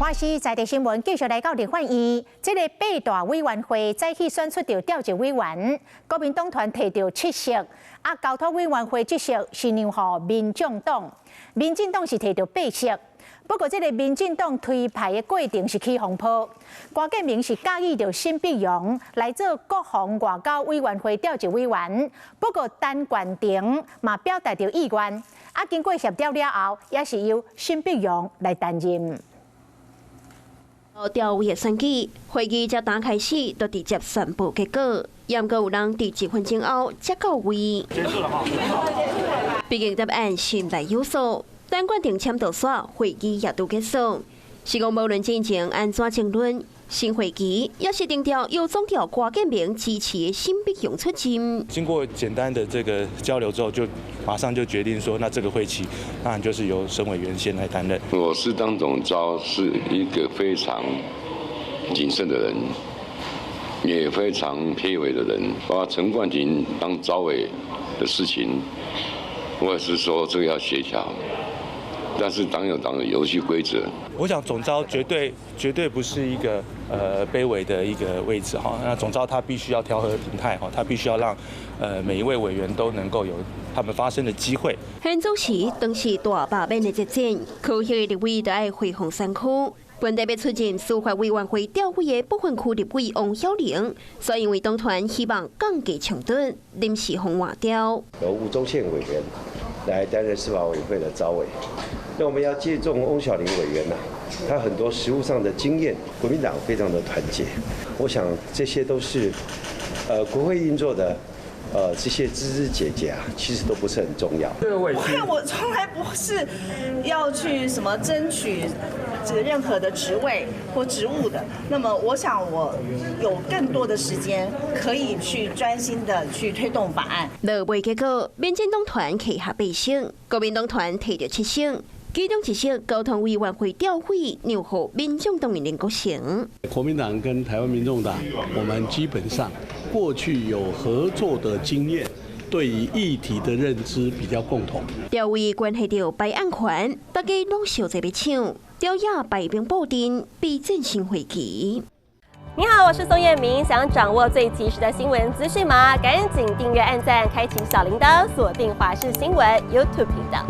华视在地新闻继续来到立法院，这个八大委员会再去选出调调集委员，国民党团摕到7席，交通委员会1席是让予民众党，民进党是摕到8席。不过，这个民进党推派的过程是起风波，郭建明是介意着沈碧荣来做国防外交委员会调集委员，不过陈冠廷嘛表达着意愿，经过协调了后，也是由沈碧荣来担任。调委的选举会议才刚开始，就直接宣布结果，也毋过有人伫1分钟后才到位。结束了哈。毕竟答案信赖有数，陈冠廷签到煞，会议也都结束。是讲无论进程安怎争论，新会议也是定调由总调郭建明支持的沈碧荣出任。经过简单的这个交流之后，就马上就决定说，那这个会期当然就是由沈委员先来担任。我是当总召是一个非常谨慎的人，也非常偏委的人。把陈冠廷当召委的事情，我也是说这个要协调。但是党有党的游戏规则。我想总召绝对不是一个卑微的一个位置哈。那总召他必须要调和平态哈，他必须要让每一位委员都能够有他们发声的机会。现主席当时大罢免的节点，可惜立委都爱回红山区。本地要出任司法委员会调委的部分区立委王晓玲，所以因为党团希望降低冲突，临时红换掉。由吴宗宪委员来担任司法委员会的召委。那我们要借重翁小玲委员呐，他很多实务上的经验，国民党非常的团结。我想这些都是国会运作的这些枝枝节节啊，其实都不是很重要。我从来不是要去什么争取任何的职位或职务的。那么，我想我有更多的时间可以去专心的去推动法案。落尾结果，民进党团旗下8席，国民党团摕到7席。其中1席交通委员会调委，让予民众党林国成。国民党跟台湾民众党，我们基本上过去有合作的经验，对于议题的认知比较共同。调委关系到白案权，大家拢小在要抢，调也排兵布阵，备战新会期。你好，我是宋彦明。想掌握最及时的新闻资讯吗？赶紧订阅、按赞、开启小铃铛，锁定华视新闻 YouTube 频道。